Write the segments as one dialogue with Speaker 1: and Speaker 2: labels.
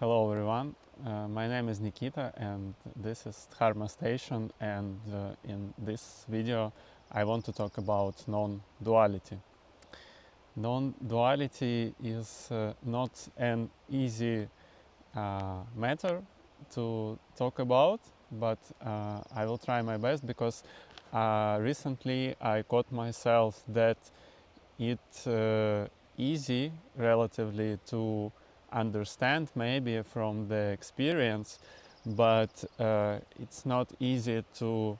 Speaker 1: Hello everyone, my name is Nikita and this is Dharma Station, and in this video I want to talk about non-duality. Non-duality is not an easy matter to talk about, but I will try my best because recently I caught myself that it's easy relatively to understand maybe from the experience, but it's not easy to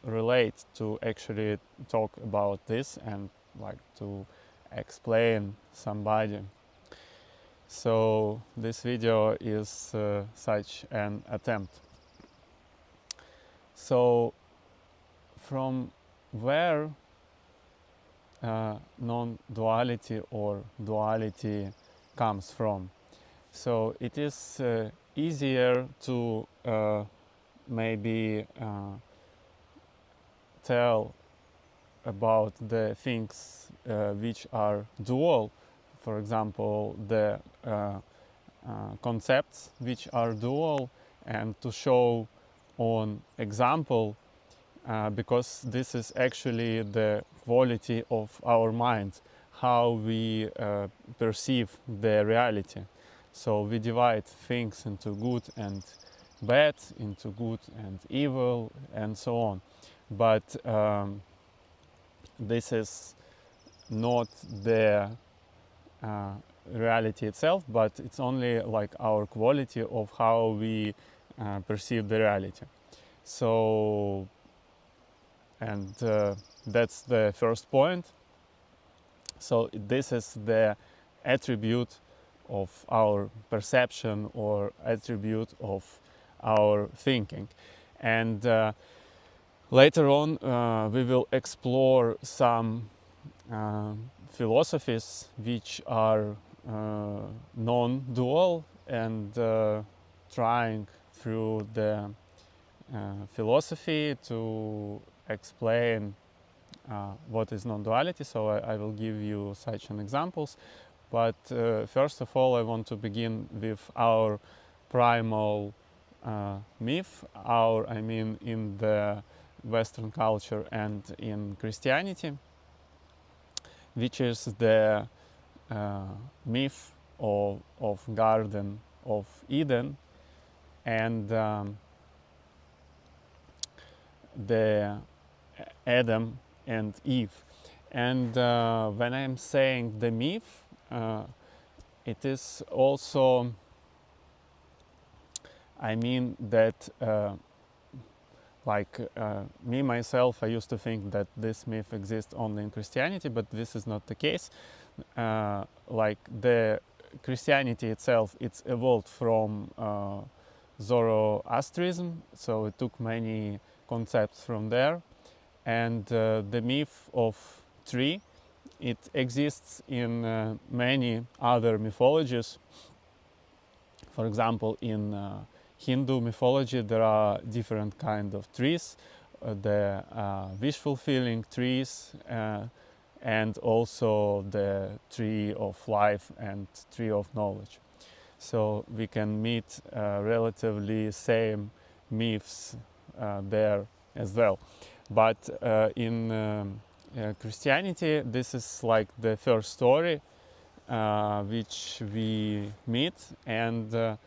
Speaker 1: relate, to actually talk about this and like to explain somebody. So this video is such an attempt. So from where non-duality or duality comes from? So it is easier to maybe tell about the things which are dual, for example, the concepts which are dual, and to show on example because this is actually the quality of our mind, how we perceive the reality. So we divide things into good and bad, into good and evil, and so on. But this is not the reality itself, but it's only like our quality of how we perceive the reality. So, and that's the first point. So this is the attribute of our perception or attribute of our thinking. And later on we will explore some philosophies which are non-dual, and trying through the philosophy to explain what is non-duality. So I will give you such an examples. But first of all, I want to begin with our primal myth. I mean in the Western culture and in Christianity, which is the myth of Garden of Eden and the Adam and Eve. And when I'm saying the myth, it is also, I mean that me myself, I used to think that this myth exists only in Christianity, but this is not the case. Like the Christianity itself, it's evolved from Zoroastrianism, so it took many concepts from there. And the myth of tree, it exists in many other mythologies. For example, in Hindu mythology there are different kind of trees, the wish-fulfilling trees, and also the tree of life and tree of knowledge. So we can meet relatively same myths there as well. But in Christianity, this is like the first story which we meet, and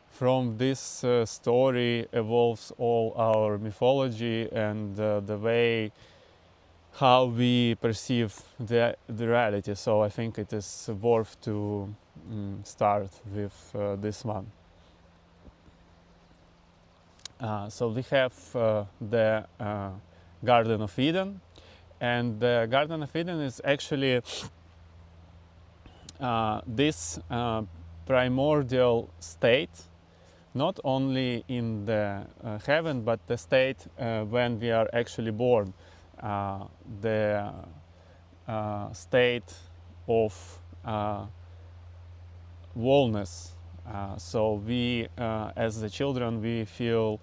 Speaker 1: from this story evolves all our mythology and the way how we perceive the reality. So I think it is worth to start with this one. So we have the Garden of Eden, and the Garden of Eden is actually this primordial state, not only in the heaven, but the state when we are actually born, the state of wholeness. So we, as the children, we feel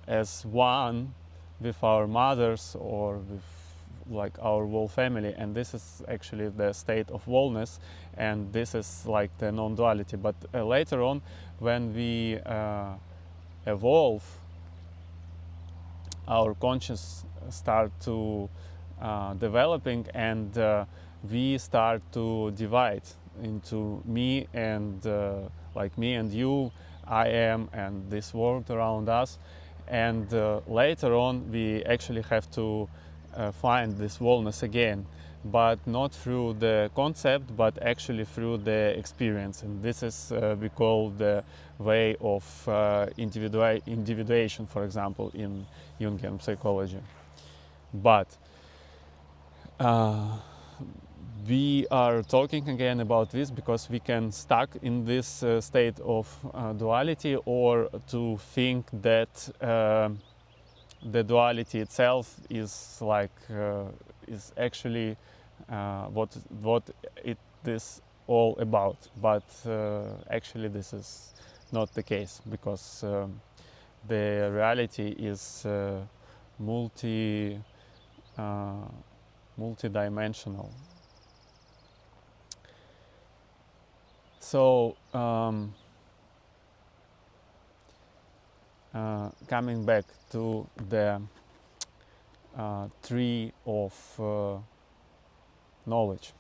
Speaker 1: as one with our mothers or with like our whole family, and this is actually the state of wholeness, and this is like the non-duality. But later on, when we evolve, our conscious start to developing, and we start to divide into me and like me and you, I am, and this world around us. And later on we actually have to find this wholeness again, but not through the concept, but actually through the experience. And this is we call the way of individuation, for example, in Jungian psychology. But we are talking again about this because we can stuck in this state of duality, or to think that the duality itself is like is actually what it is all about. But actually this is not the case, because the reality is multi-dimensional. So coming back to the tree of knowledge.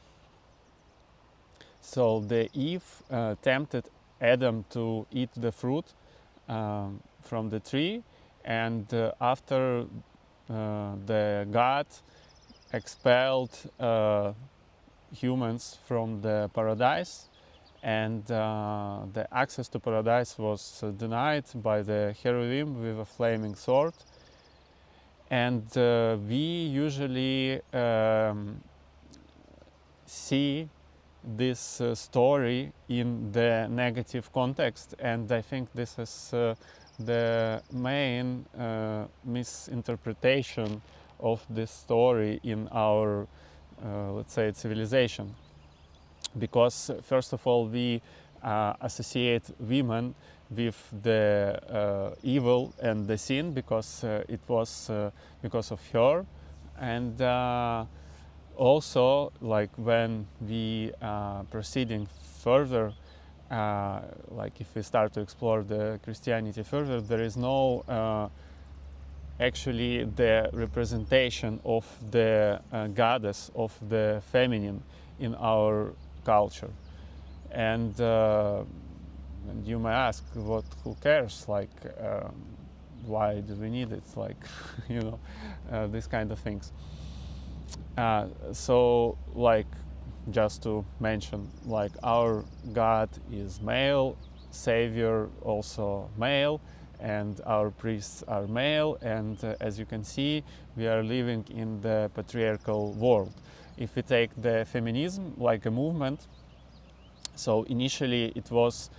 Speaker 1: So the Eve tempted Adam to eat the fruit from the tree, and after the God expelled humans from the paradise, and the access to paradise was denied by the cherubim with a flaming sword. And we usually see this story in the negative context, and I think this is the main misinterpretation of this story in our let's say civilization. Because first of all, we associate women with the evil and the sin, because it was because of her. And also, like when we proceeding further, like if we start to explore the Christianity further, there is no actually the representation of the goddess of the feminine in our culture. And you may ask, what, who cares, like why do we need it, like you know, these kind of things. So like, just to mention, like our God is male, Savior also male, and our priests are male, and as you can see, we are living in the patriarchal world. If we take the feminism like a movement, so initially it was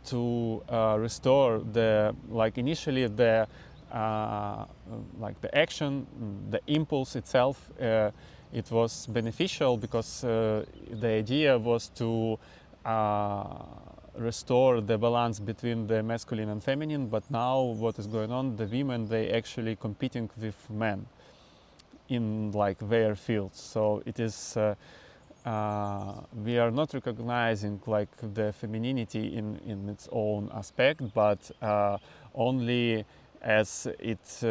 Speaker 1: to restore the, like initially the like the action, the impulse itself, it was beneficial, because the idea was to restore the balance between the masculine and feminine. But now what is going on, the women, they actually competing with men in like their fields. So it is we are not recognizing like the femininity in its own aspect, but only as it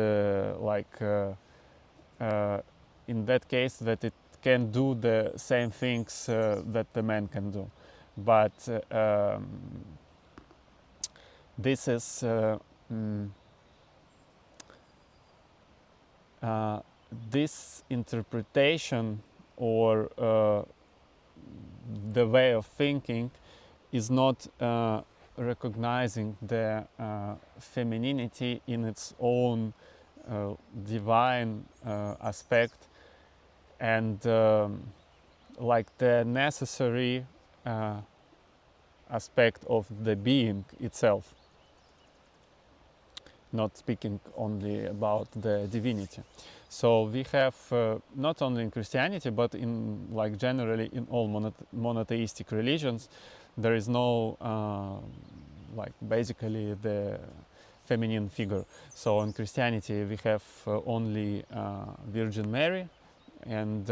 Speaker 1: in that case that it can do the same things that the man can do. But this is this interpretation, or the way of thinking, is not recognizing the femininity in its own divine aspect, and like the necessary aspect of the being itself, not speaking only about the divinity. So we have not only in Christianity, but in like generally in all monotheistic religions, there is no like basically the feminine figure. So in Christianity we have only Virgin Mary, and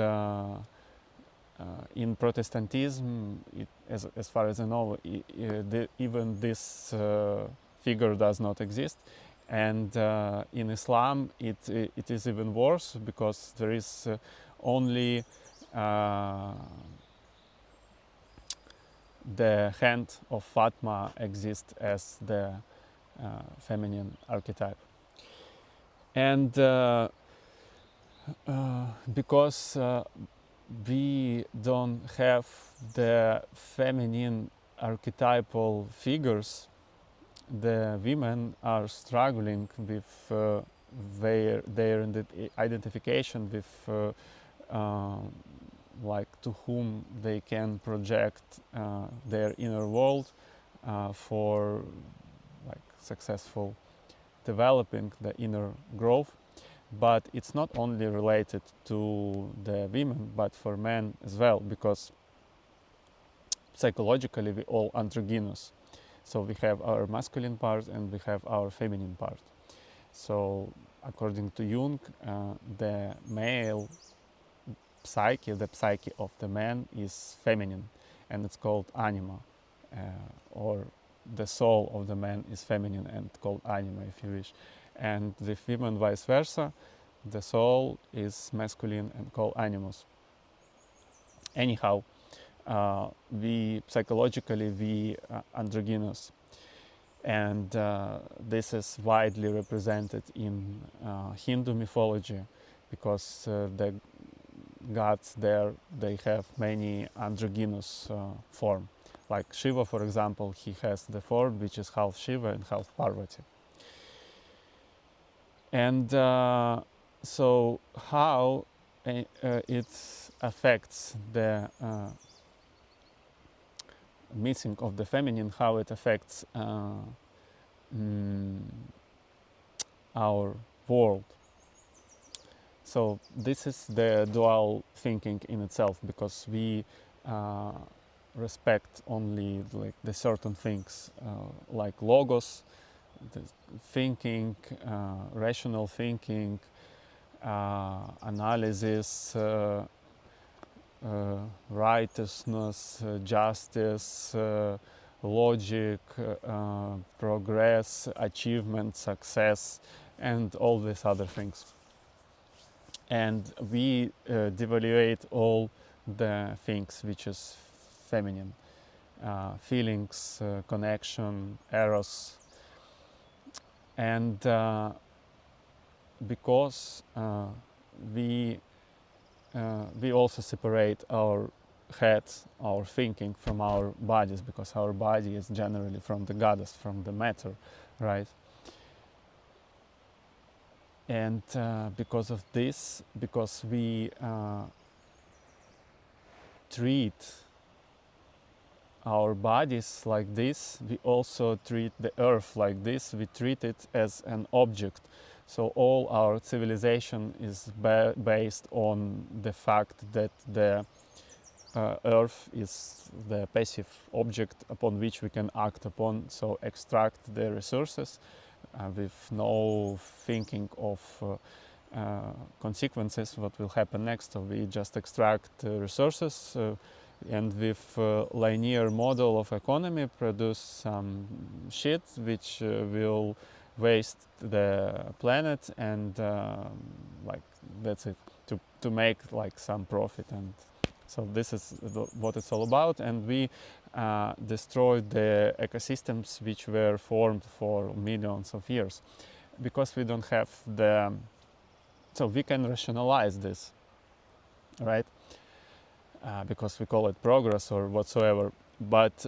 Speaker 1: in Protestantism, as far as I know, even this figure does not exist. And in Islam, it is even worse, because there is only the hand of Fatma exists as the feminine archetype. And because we don't have the feminine archetypal figures, the women are struggling with their identification with like to whom they can project their inner world for like successful developing the inner growth. But it's not only related to the women, but for men as well, because psychologically we all androgynous. So we have our masculine part and we have our feminine part. So according to Jung, the male psyche, the psyche of the man, is feminine, and it's called anima, or the soul of the man is feminine and called anima, if you wish. And with women, vice versa, the soul is masculine and called animus. Anyhow, we psychologically androgynous, and this is widely represented in Hindu mythology, because the gods there, they have many androgynous form. Like Shiva, for example, he has the form which is half Shiva and half Parvati. And so how it affects the missing of the feminine, how it affects our world. So this is the dual thinking in itself, because we respect only like the certain things, like logos, the thinking, rational thinking, analysis, righteousness, justice, logic, progress, achievement, success, and all these other things. And we devaluate all the things which is feminine, feelings, connection, eros. And because we also separate our head, our thinking, from our bodies, because our body is generally from the goddess, from the matter, right? And because of this, because we treat our bodies like this, we also treat the earth like this. We treat it as an object. So all our civilization is based on the fact that the earth is the passive object upon which we can act upon, so extract the resources with no thinking of consequences, what will happen next. So we just extract resources and with linear model of economy produce some shit which will waste the planet, and like that's it, to make like some profit. And so this is what it's all about. And we destroyed the ecosystems which were formed for millions of years, because we don't have the, so we can rationalize this, right? Because we call it progress or whatsoever, but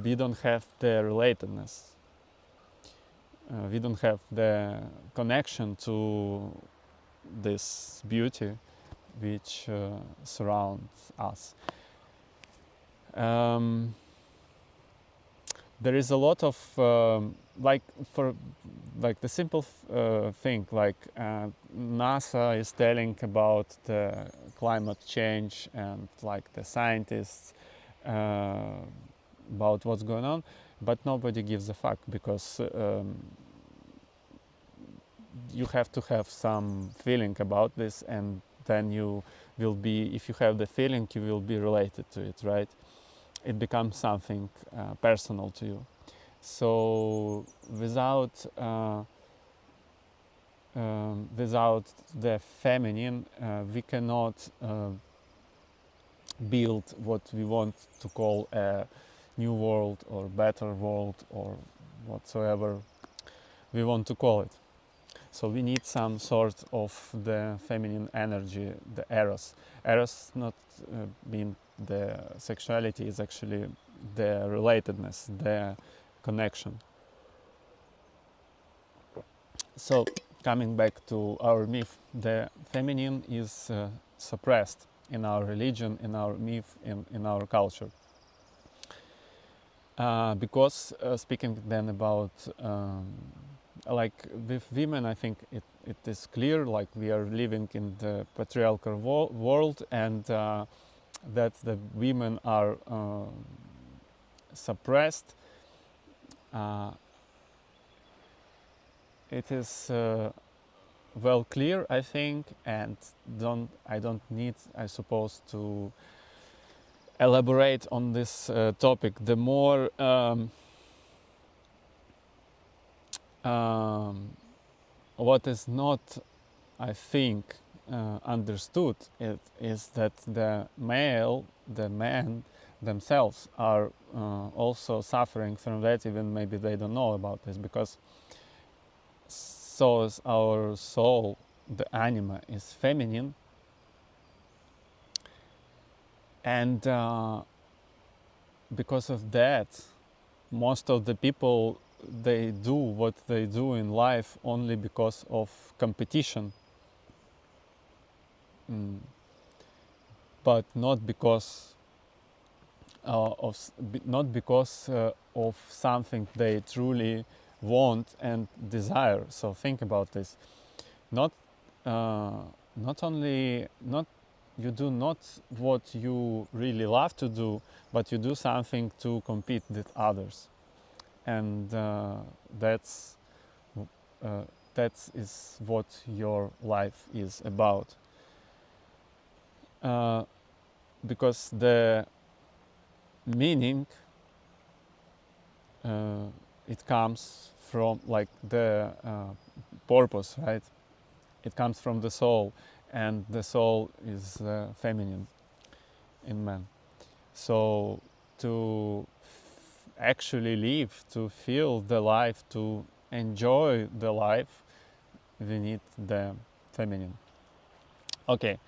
Speaker 1: we don't have the relatedness. We don't have the connection to this beauty which surrounds us. There is a lot of like the simple thing, like NASA is telling about the climate change, and like the scientists about what's going on, but nobody gives a fuck, because you have to have some feeling about this, and then you will be, if you have the feeling, you will be related to it, right? It becomes something personal to you. So without the feminine, we cannot build what we want to call a new world or better world or whatsoever we want to call it. So we need some sort of the feminine energy, the eros. Eros not being the sexuality, is actually the relatedness, the connection. So coming back to our myth, the feminine is suppressed in our religion, in our myth, in our culture. Because speaking then about like with women, I think it is clear, like we are living in the patriarchal world, and that the women are suppressed. It is well clear, I think, and I don't need, I suppose, to elaborate on this topic. The more what is not, I think, understood it is that the men themselves are also suffering from that, even maybe they don't know about this, because so is our soul, the anima is feminine, and because of that, most of the people, they do what they do in life only because of competition, but not because not because of something they truly want and desire. So think about this. Not not only not you do not what you really love to do, but you do something to compete with others, and that's that is what your life is about. Because the meaning, it comes from, like, the purpose, right? It comes from the soul, and the soul is feminine in man. So to actually live, to feel the life, to enjoy the life, we need the feminine. Okay,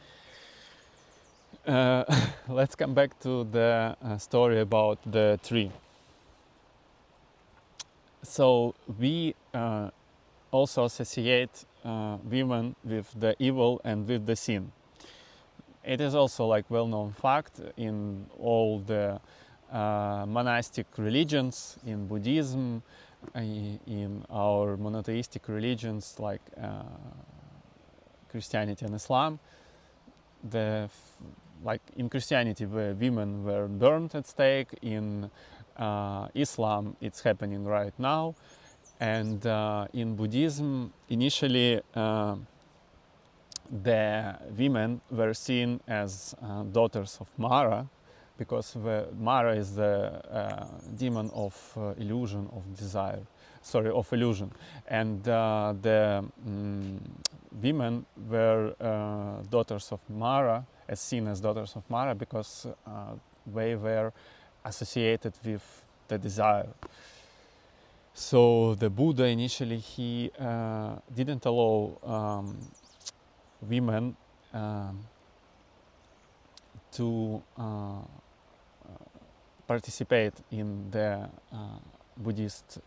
Speaker 1: let's come back to the story about the tree. So we also associate women with the evil and with the sin. It is also like well-known fact in all the monastic religions, in Buddhism, in our monotheistic religions like Christianity and Islam. Like in Christianity, the women were burned at stake. In Islam, it's happening right now. And in Buddhism, initially the women were seen as daughters of Mara, because Mara is the demon of illusion, of desire, sorry, of illusion. And the women were daughters of Mara, as seen as daughters of Mara, because they were associated with the desire. So the Buddha initially, he didn't allow women to participate in the Buddhist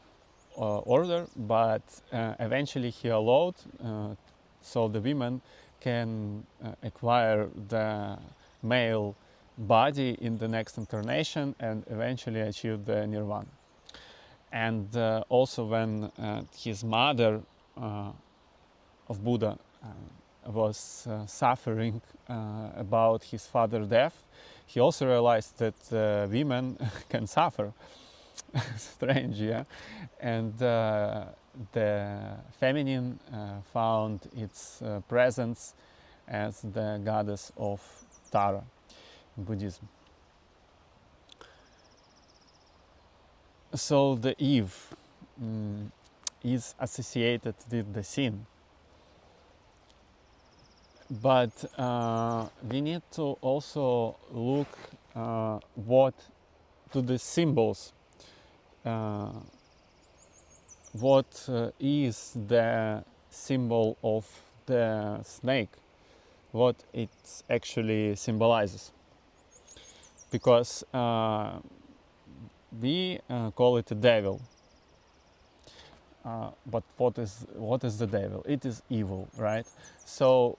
Speaker 1: order, but eventually he allowed, so the women can acquire the male body in the next incarnation and eventually achieve the nirvana. And also when his mother of Buddha was suffering about his father's death, he also realized that women can suffer. Strange, yeah. And the feminine found its presence as the goddess of Tara in Buddhism. So the Eve is associated with the sin, but we need to also look what to the symbols. Uh, what is the symbol of the snake? What it actually symbolizes? Because we call it a devil. But what is the devil? It is evil, right? So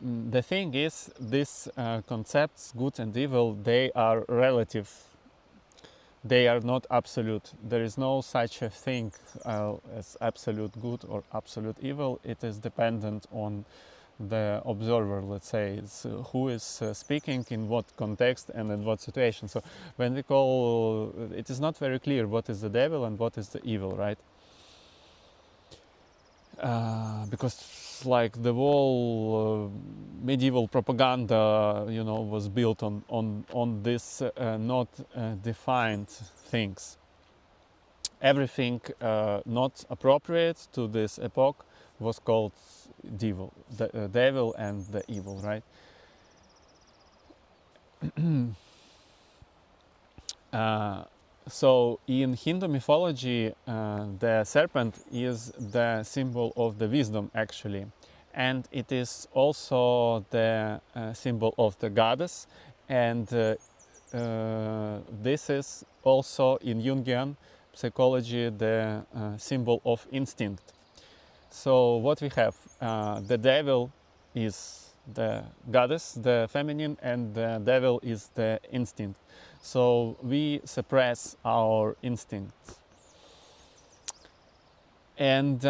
Speaker 1: the thing is, these concepts, good and evil, they are relative. They are not absolute. There is no such a thing as absolute good or absolute evil. It is dependent on the observer, let's say. It's who is speaking in what context and in what situation. So when we call, it is not very clear what is the devil and what is the evil, right? Because like the whole medieval propaganda, was built on this not defined things. Everything not appropriate to this epoch was called devil, the devil and the evil, right? So in Hindu mythology, the serpent is the symbol of the wisdom, actually, and it is also the symbol of the goddess, and this is also in Jungian psychology the symbol of instinct. So what we have, the devil is the goddess, the feminine, and the devil is the instinct. So we suppress our instincts. And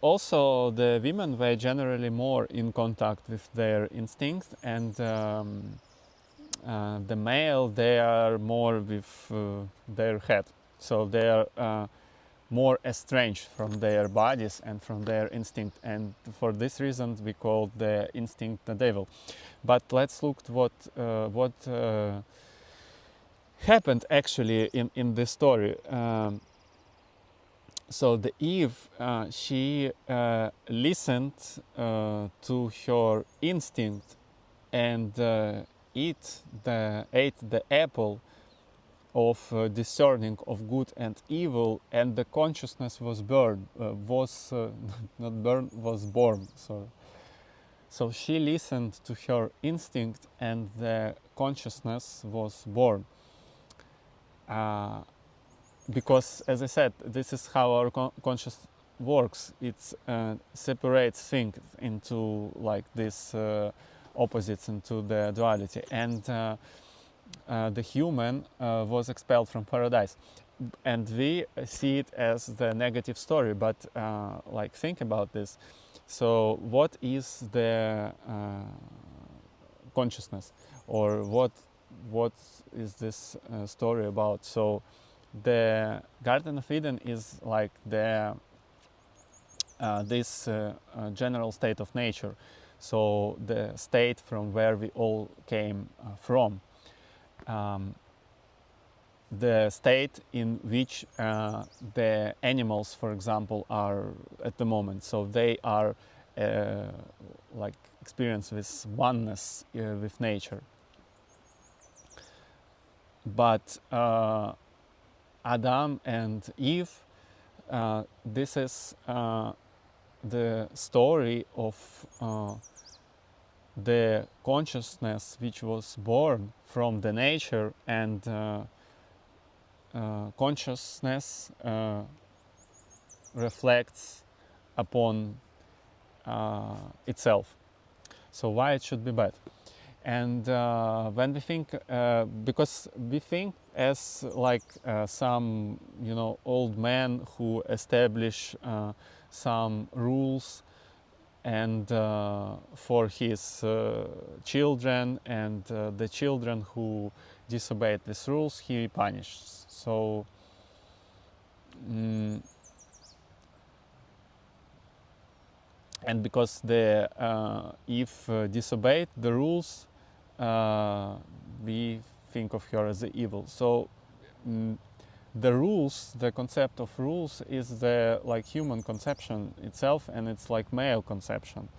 Speaker 1: also the women were generally more in contact with their instincts, and the male, they are more with their head. So they are more estranged from their bodies and from their instinct, and for this reason we call the instinct the devil. But let's look at what happened actually in this story. So the Eve, she listened to her instinct and ate the apple of discerning of good and evil, and the consciousness was born. Not born, was born. So she listened to her instinct, and the consciousness was born. Because, as I said, this is how our conscious works. It separates things into like these opposites, into the duality, and the human was expelled from paradise, and we see it as the negative story. But like, think about this. So what is the consciousness, or what is this story about? So the Garden of Eden is like the this general state of nature, so the state from where we all came from, the state in which the animals, for example, are at the moment. So they are like experience this oneness with nature. But Adam and Eve, this is the story of the consciousness which was born from the nature, and consciousness reflects upon itself. So why it should be bad? And when we think, because we think as like some old men who establish some rules and for his children, and the children who disobeyed these rules he punishes. So and because the if disobeyed the rules, we think of her as the evil. So the rules, the concept of rules, is the like human conception itself, and it's like male conception,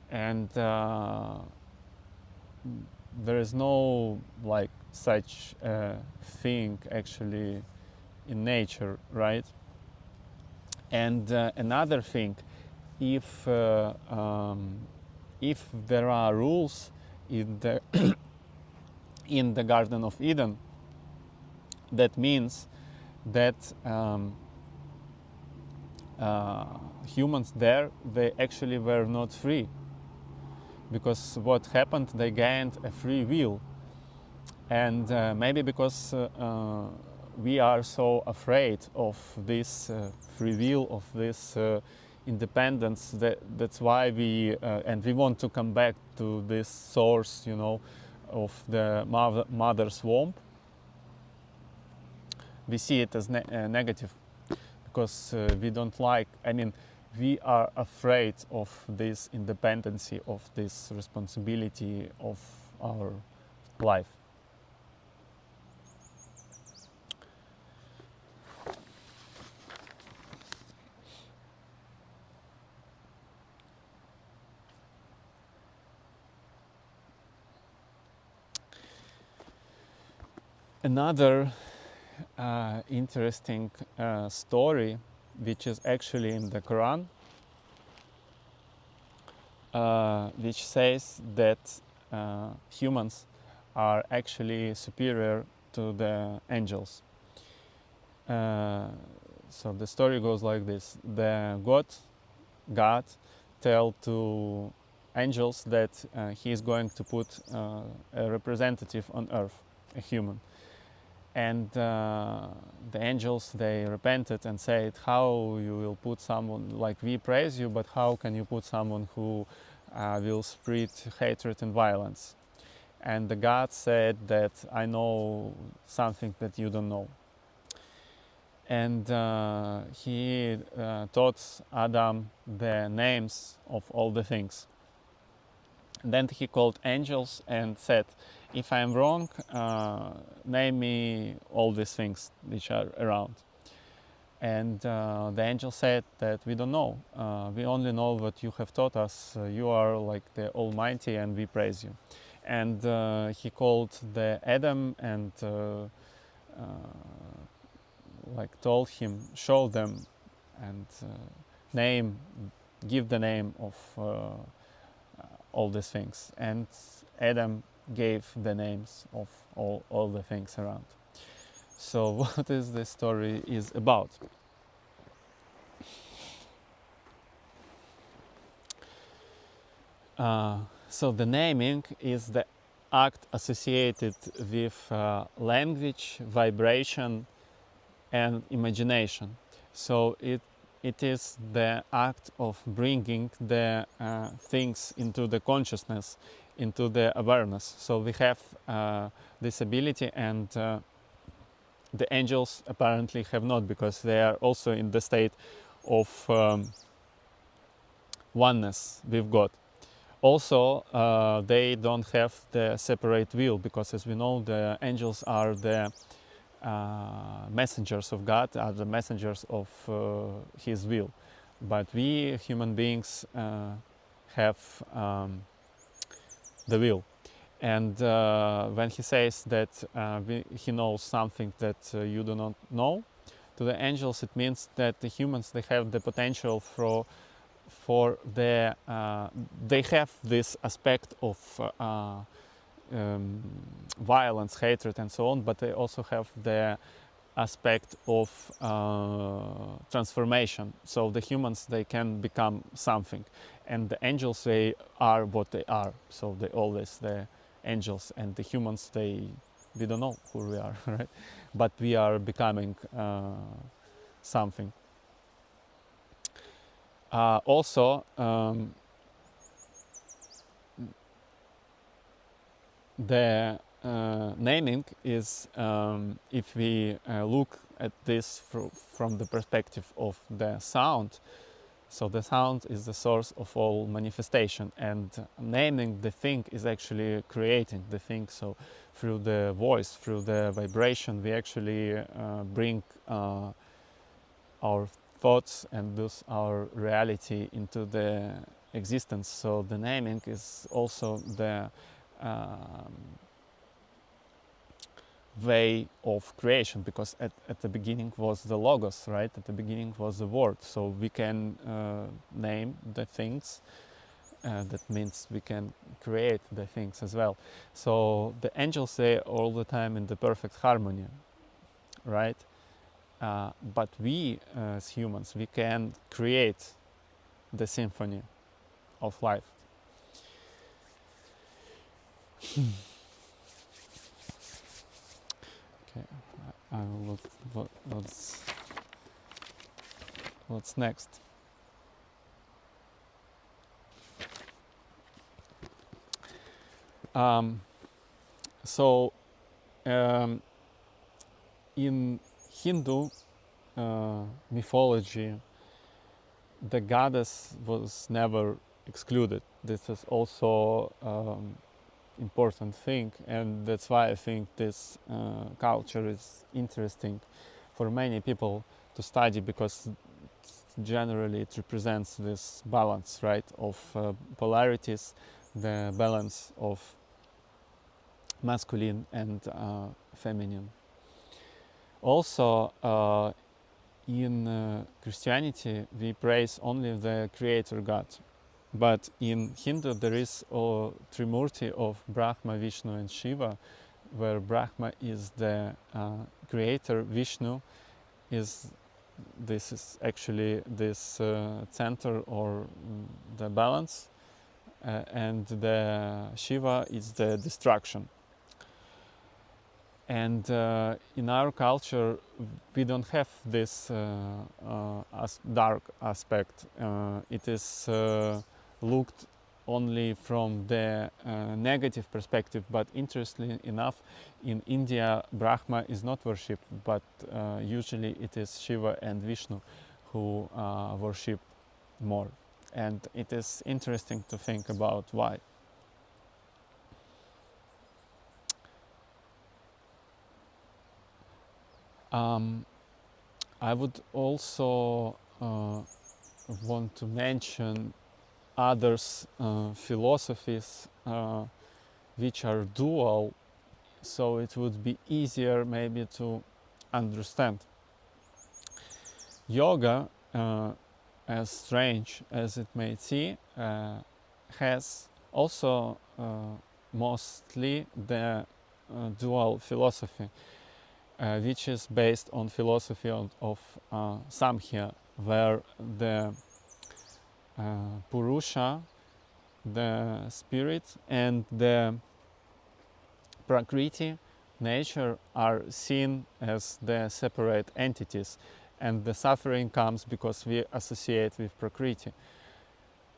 Speaker 1: and there is no like such thing actually in nature, right? And another thing, if there are rules in the in the Garden of Eden, that means that humans there, they actually were not free, because what happened, they gained a free will. And maybe because we are so afraid of this free will, of this independence, that's why we and we want to come back to this source, you know, of the mother's womb. We see it as negative, because we don't like, I mean, we are afraid of this independency, of this responsibility of our life. Another interesting story, which is actually in the Quran, which says that humans are actually superior to the angels. So the story goes like this: the God tell to angels that he is going to put a representative on earth, a human. And the angels, they repented and said, how you will put someone, like we praise you, but how can you put someone who will spread hatred and violence? And the God said that I know something that you don't know. And he taught Adam the names of all the things. And then he called angels and said, if I am wrong, name me all these things which are around. And the angel said that we don't know. We only know what you have taught us. You are like the Almighty, and we praise you. And he called the Adam and like told him, show them and name, give the name of all these things. And Adam gave the names of all the things around. So what is this story is about? So the naming is the act associated with language, vibration, and imagination. So it is the act of bringing the things into the consciousness, into the awareness. So we have this ability, and the angels apparently have not, because they are also in the state of oneness with God. Also, they don't have the separate will, because as we know, the angels are the messengers of God, are the messengers of His will. But we human beings have the will. And when he says that he knows something that you do not know, to the angels it means that the humans, they have the potential for the they have this aspect of violence, hatred, and so on, but they also have the aspect of transformation. So the humans, they can become something, and the angels, they are what they are. So they always the angels, and the humans, we don't know who we are, right? But we are becoming something. Also, the naming is, if we look at this from the perspective of the sound, so the sound is the source of all manifestation, and naming the thing is actually creating the thing. So through the voice, through the vibration, we actually bring our thoughts and thus our reality into the existence. So the naming is also the way of creation, because at the beginning was the logos, right? At the beginning was the word. So we can name the things. That means we can create the things as well. So the angels, say all the time in the perfect harmony, right? But we as humans, we can create the symphony of life. Okay, I will look what's next. Um, so in Hindu mythology, the goddess was never excluded. This is also important thing, and that's why I think this culture is interesting for many people to study, because generally it represents this balance, right, of polarities, the balance of masculine and feminine. Also, in Christianity, we praise only the Creator God. But in Hindu, there is a Trimurti of Brahma, Vishnu, and Shiva, where Brahma is the creator, Vishnu is actually this center or the balance, and the Shiva is the destruction. And in our culture, we don't have this dark aspect. It is looked only from the negative perspective, but interestingly enough, in India, Brahma is not worshipped, but usually it is Shiva and Vishnu who worship more. And it is interesting to think about why. I would also want to mention others philosophies which are dual, so it would be easier maybe to understand. Yoga, as strange as it may seem, has also mostly the dual philosophy, which is based on philosophy of Samkhya, where the Purusha, the spirit, and the Prakriti, nature, are seen as the separate entities, and the suffering comes because we associate with Prakriti.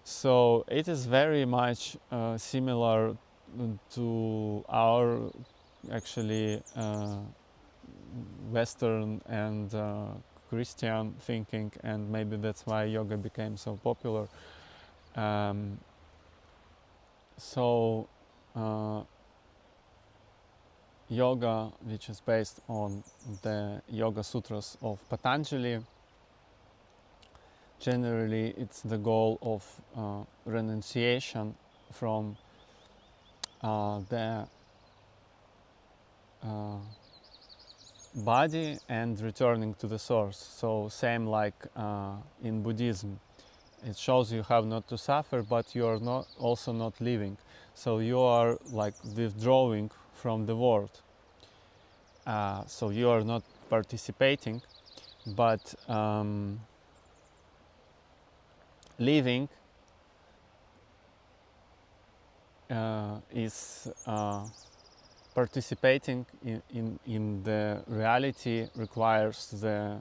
Speaker 1: So it is very much similar to our actually Western and Christian thinking, and maybe that's why yoga became so popular. Um, so yoga, which is based on the Yoga Sutras of Patanjali, generally it's the goal of renunciation from the body and returning to the source. So same like in Buddhism, it shows you how not to suffer, but you are not also not living. So you are like withdrawing from the world. So you are not participating, but living is participating in the reality requires the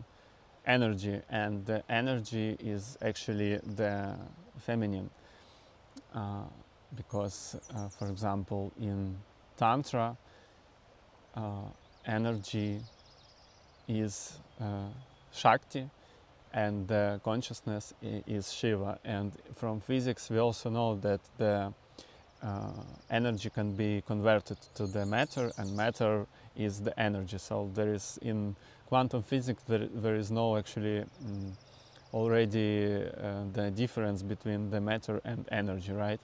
Speaker 1: energy, and the energy is actually the feminine, because, for example, in Tantra, energy is Shakti, and the consciousness is Shiva. And from physics, we also know that the energy can be converted to the matter, and matter is the energy. So there is, in quantum physics, there is no actually already the difference between the matter and energy, right?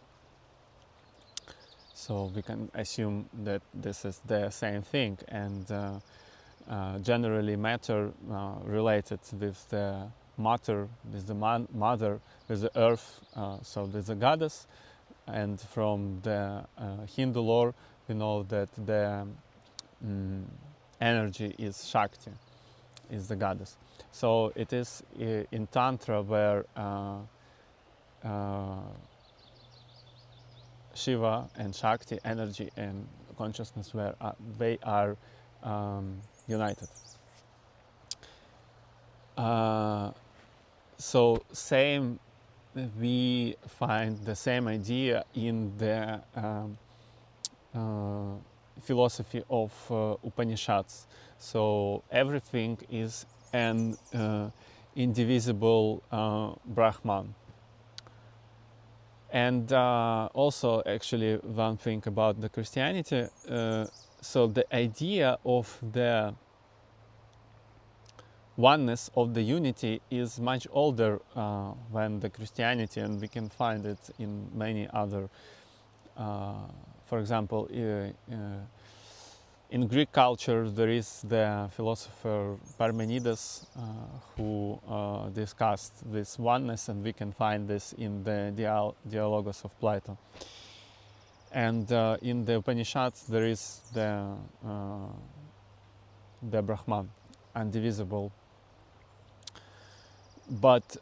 Speaker 1: So we can assume that this is the same thing, and generally matter related with the mother, with the mother, with the earth, so with the goddess. And from the Hindu lore, we know that the energy is Shakti, is the goddess. So it is in Tantra where Shiva and Shakti, energy and consciousness, where they are united. So same, we find the same idea in the philosophy of Upanishads. So everything is an indivisible Brahman. And also, actually, one thing about the Christianity, so the idea of the oneness of the unity is much older than the Christianity, and we can find it in many other, for example, in Greek culture there is the philosopher Parmenides who discussed this oneness, and we can find this in the Dialogues of Plato. And in the Upanishads there is the Brahman, indivisible. But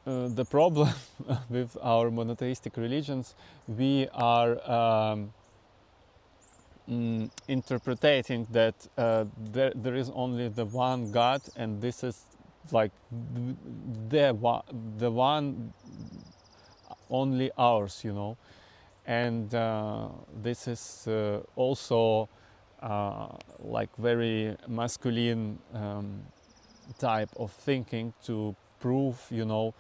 Speaker 1: the problem with our monotheistic religions, we are interpreting that there is only the one God, and this is like the one only ours, you know. And this is also like very masculine type of thinking to prove, you know,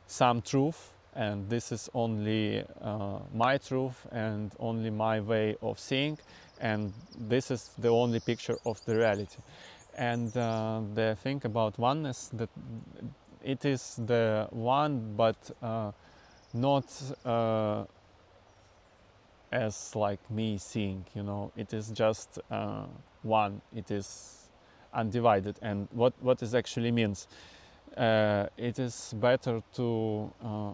Speaker 1: some truth, and this is only my truth and only my way of seeing, and this is the only picture of the reality. And the thing about oneness, that it is the one, but not as like me seeing, you know. It is just one, it is undivided. And what this actually means, it is better to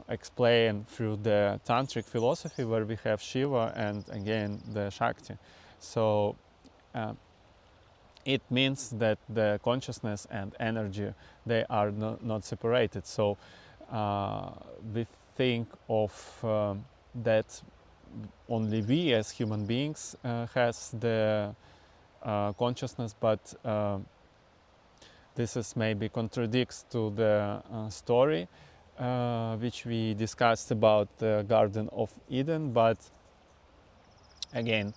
Speaker 1: explain through the tantric philosophy, where we have Shiva and again the Shakti. So it means that the consciousness and energy, they are not separated. So we think of that only we as human beings has the consciousness, but this is maybe contradicts to the story which we discussed about the Garden of Eden. But again,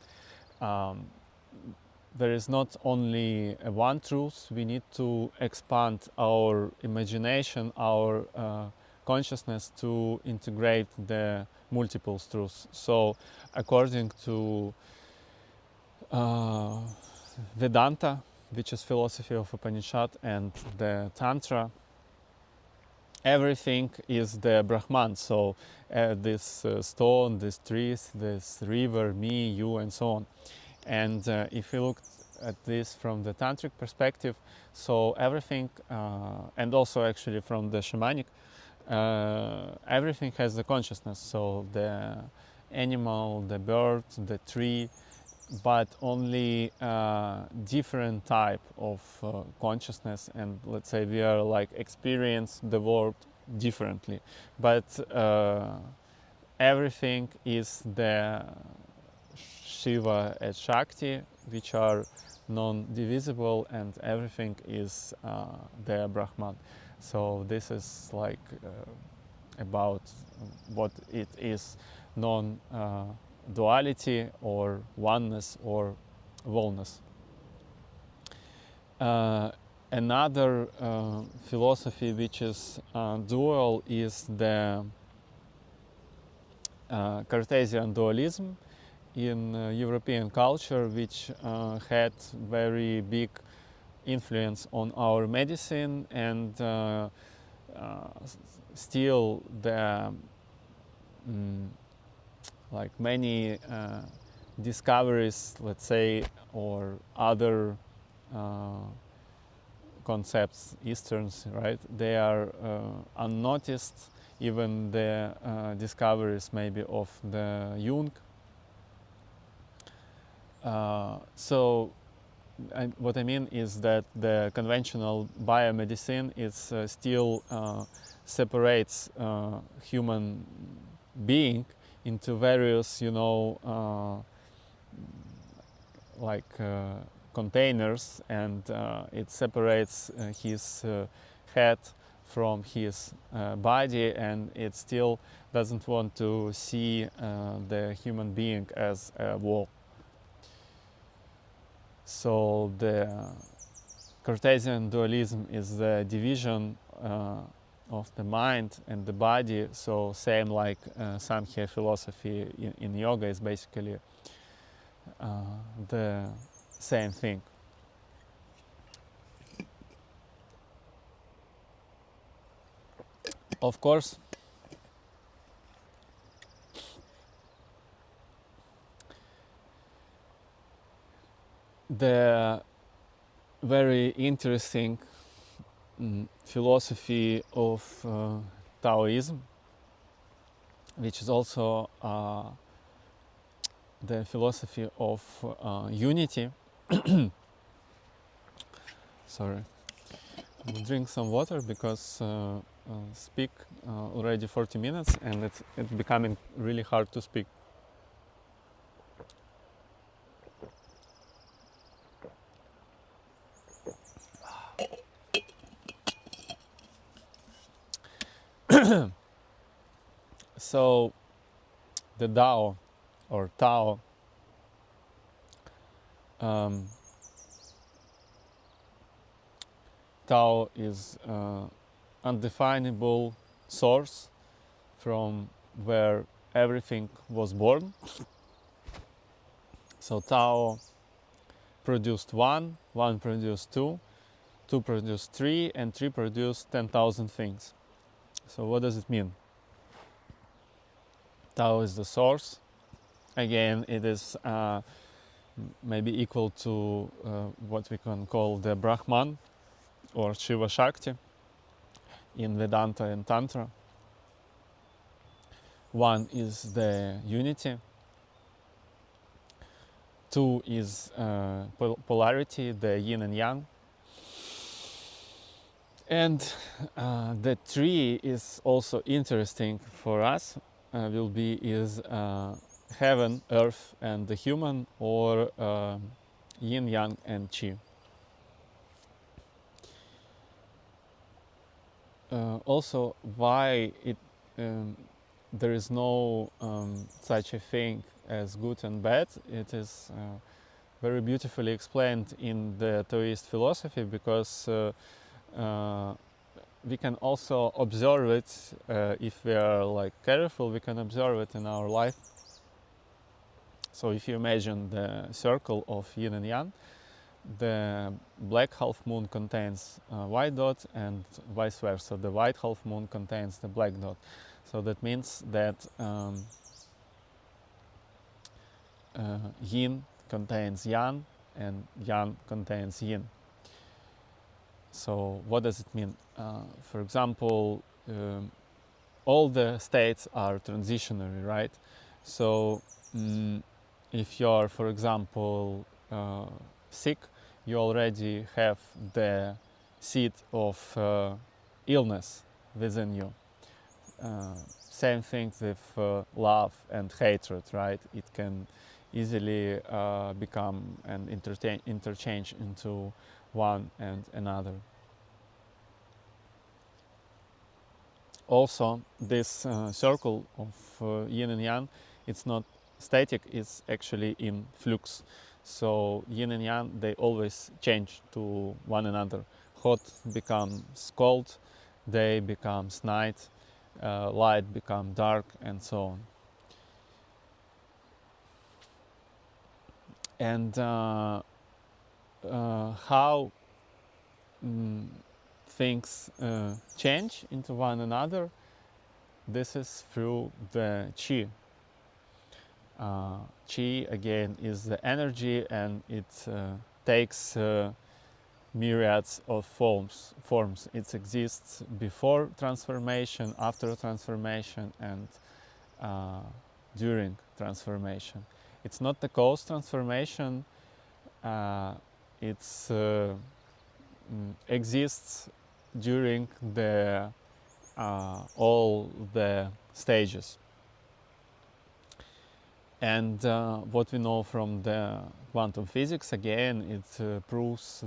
Speaker 1: there is not only one truth. We need to expand our imagination, our consciousness, to integrate the multiple truths. So according to Vedanta, which is philosophy of Upanishad, and the Tantra, everything is the Brahman. So this stone, these trees, this river, me, you, and so on. And if you look at this from the tantric perspective, so everything, and also actually from the shamanic, everything has the consciousness. So the animal, the bird, the tree, but only different type of consciousness, and let's say we are like experience the world differently, but everything is the Shiva and Shakti, which are non-divisible, and everything is their Brahman. So this is like about what it is, non-duality or oneness or wholeness. Another philosophy which is dual is the Cartesian dualism in European culture, which had very big influence on our medicine, and still the like many discoveries, let's say, or other concepts, Easterns, right? They are unnoticed. Even the discoveries maybe of the Jung. So what I mean is that the conventional biomedicine is still separates human being into various, like containers, and it separates his head from his body, and it still doesn't want to see the human being as a whole. So the Cartesian dualism is the division of the mind and the body. So same like Samkhya philosophy in yoga is basically the same thing. Of course, the very interesting philosophy of Taoism, which is also the philosophy of unity. Sorry, I'll drink some water because speak already 40 minutes and it's becoming really hard to speak. So the Tao or Tao Tao is undefinable source from where everything was born. So Tao produced one, one produced two, two produced three, and three produced 10,000 things. So what does it mean? Tao is the source. Again, it is maybe equal to what we can call the Brahman or Shiva Shakti in Vedanta and Tantra. One is the unity. Two is polarity, the yin and yang. And the three is also interesting for us. Will be is heaven, earth, and the human, or yin, yang, and qi. Also, why there is no such a thing as good and bad. It is very beautifully explained in the Taoist philosophy, because we can also observe it if we are like careful. We can observe it in our life. So if you imagine the circle of yin and yang, the black half moon contains a white dot, and vice versa. The white half moon contains the black dot. So that means that yin contains yang and yang contains yin. So what does it mean? For example, all the states are transitionary, right? So if you're, for example, sick, you already have the seed of illness within you. Same thing with love and hatred, right? easily become and interchange into one and another. Also, this circle of yin and yang, it's not static, it's actually in flux. So yin and yang, they always change to one another. Hot becomes cold, day becomes night, light becomes dark, and so on. And how things change into one another, this is through the qi. Qi again is the energy, and it takes myriads of forms. It exists before transformation, after transformation, and during transformation. It's not the cause transformation, it exists during the all the stages. And what we know from the quantum physics, again, it proves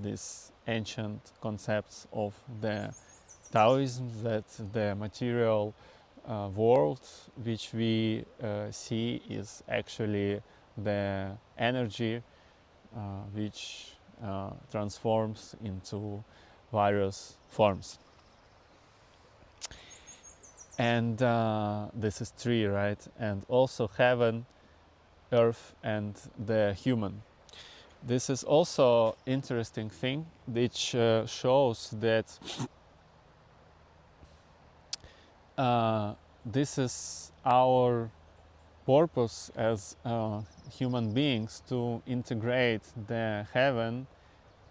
Speaker 1: these ancient concepts of the Taoism, that the material world which we see is actually the energy which transforms into various forms. And this is three, right? And also heaven, earth, and the human. This is also interesting thing, which shows that this is our purpose as human beings, to integrate the heaven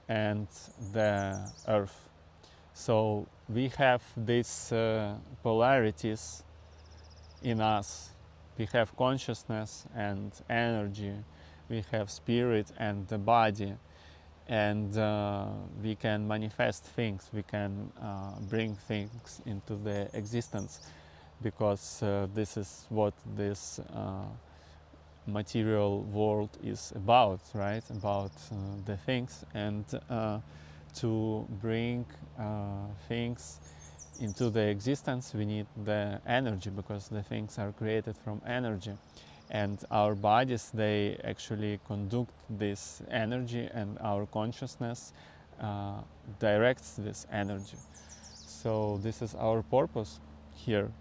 Speaker 1: and the earth. So we have these polarities in us. We have consciousness and energy, we have spirit and the body, and we can manifest things, we can bring things into the existence, because this is what this material world is about, right? About the things, and to bring things into the existence, we need the energy, because the things are created from energy, and our bodies, they actually conduct this energy, and our consciousness directs this energy. So this is our purpose here,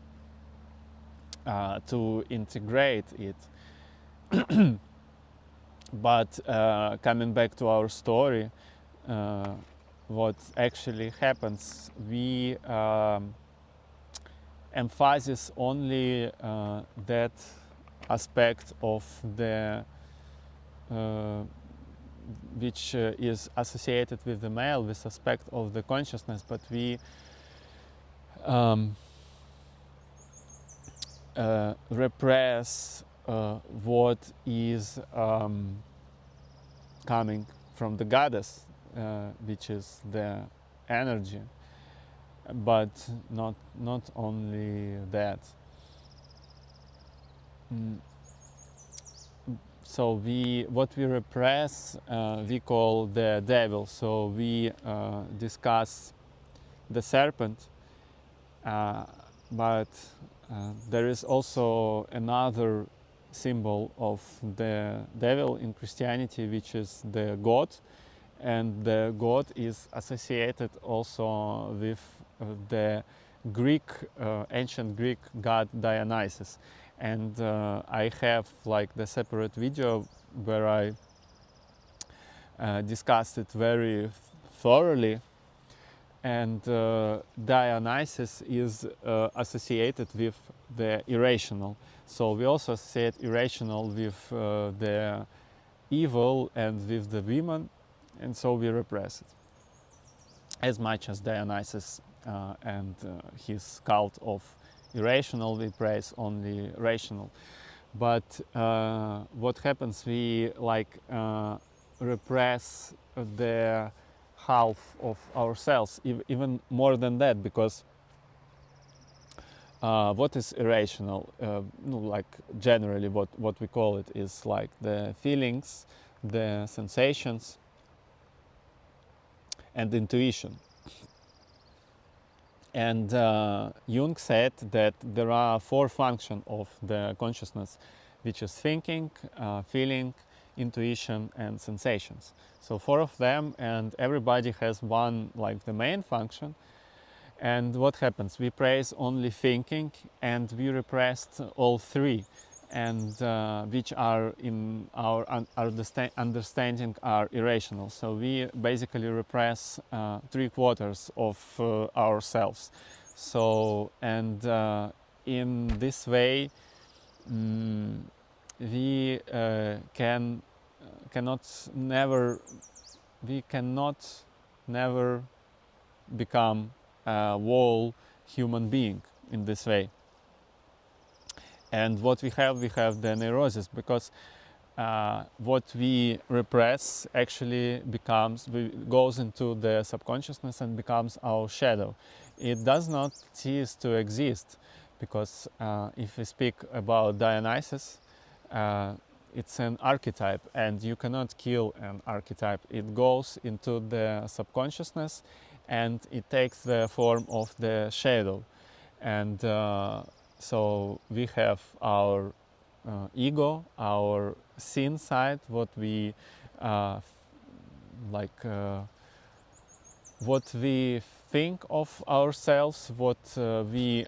Speaker 1: to integrate it. But coming back to our story, what actually happens, we emphasize only that aspect of the which is associated with the male, this aspect of the consciousness, but we repress what is coming from the goddess, which is the energy, but not only that. So what we repress, we call the devil. So we discuss the serpent, but there is also another symbol of the devil in Christianity, which is the god, and the god is associated also with the Greek, ancient Greek god Dionysus. And I have like the separate video where I discussed it very thoroughly. And Dionysus is associated with the irrational. So we also associate irrational with the evil and with the women, and so we repress it. As much as Dionysus and his cult of irrational, we praise only rational. But what happens, we like repress the half of ourselves, even more than that, because what is irrational? No, like generally, what we call it is like the feelings, the sensations, and intuition. And Jung said that there are four functions of the consciousness, which is thinking, feeling, intuition, and sensations. So four of them, and everybody has one, like the main function. And what happens? We praise only thinking, and we repressed all three, and which are in our understanding are irrational. So we basically repress three quarters of ourselves. So and in this way, we cannot never we cannot never become a whole human being in this way. And what we have the neurosis, because what we repress actually goes into the subconsciousness and becomes our shadow. It does not cease to exist, because if we speak about Dionysus, it's an archetype, and you cannot kill an archetype. It goes into the subconsciousness, and it takes the form of the shadow. And so we have our ego, our sin side, what we like, what we think of ourselves, what we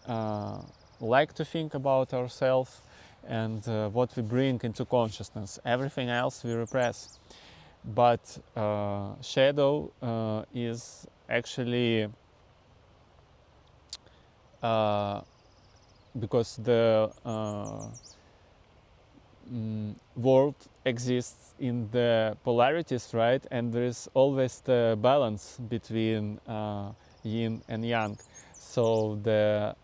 Speaker 1: like to think about ourselves, and what we bring into consciousness. Everything else we repress. But shadow is actually because the world exists in the polarities, right? And there is always the balance between yin and yang. So the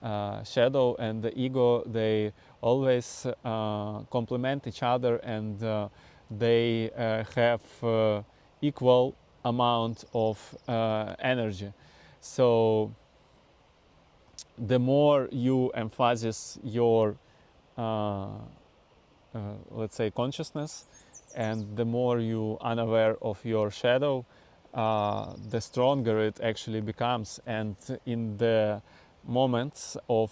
Speaker 1: shadow and the ego, they always complement each other, and they have equal amount of energy. So the more you emphasize your let's say consciousness, and the more you unaware of your shadow, the stronger it actually becomes. And in the moments of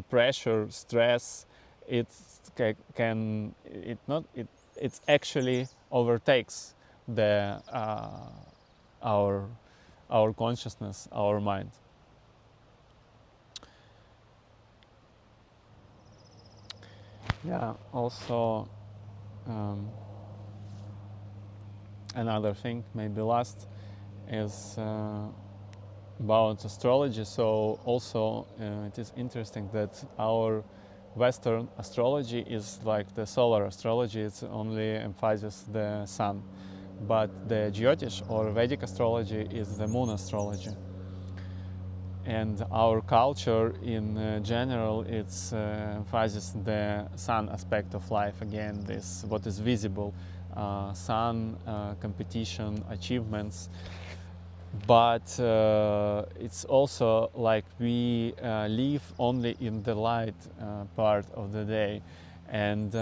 Speaker 1: pressure, stress, it can it not it it actually overtakes the our our consciousness, our mind. Yeah. Also, another thing, maybe last, is about astrology. So also it is interesting that our Western astrology is like the solar astrology. It only emphasizes the sun, but the Jyotish or Vedic astrology is the moon astrology. And our culture in general, it's emphasizes the sun aspect of life. Again, this what is visible, sun, competition, achievements. But it's also like we live only in the light part of the day, and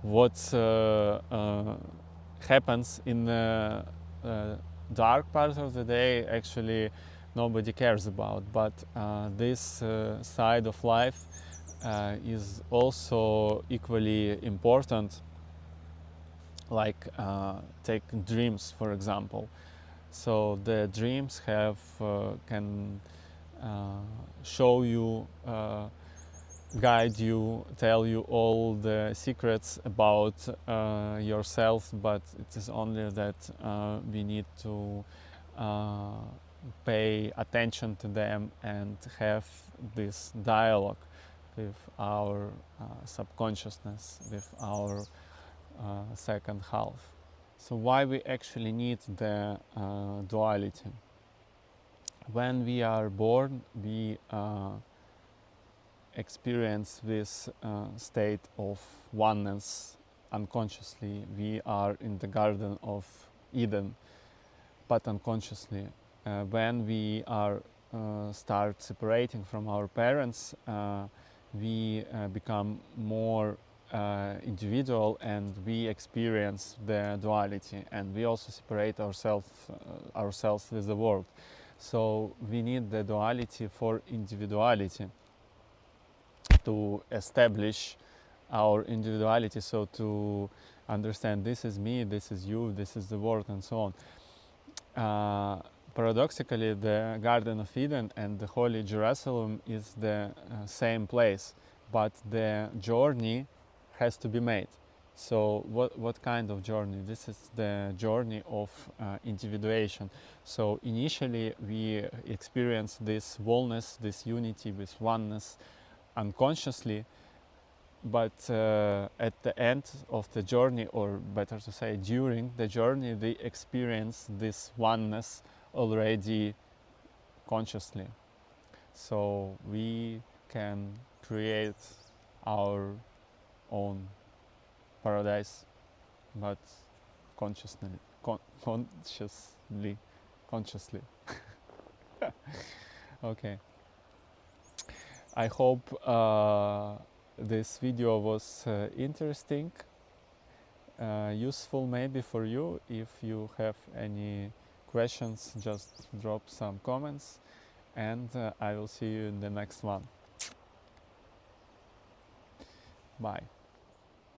Speaker 1: what happens in the dark part of the day actually nobody cares about. But this side of life is also equally important. Like take dreams, for example. So the dreams can show you, guide you, tell you all the secrets about yourself, but it is only that we need to pay attention to them and have this dialogue with our subconsciousness, with our second half. So why we actually need the duality? When we are born, we experience this state of oneness unconsciously. We are in the Garden of Eden, but unconsciously. When we are start separating from our parents, we become more individual, and we experience the duality, and we also separate ourselves with the world. So we need the duality for individuality to establish our individuality, so to understand this is me, this is you, this is the world, and so on. Paradoxically, the Garden of Eden and the Holy Jerusalem is the same place, but the journey has to be made. So what kind of journey? This is the journey of individuation. So initially we experience this wholeness, this unity, this oneness unconsciously, but at the end of the journey, or better to say during the journey, we experience this oneness already consciously. So we can create our own paradise, but consciously, consciously. Okay. I hope this video was interesting, useful maybe for you. If you have any questions, just drop some comments, and I will see you in the next one. Bye.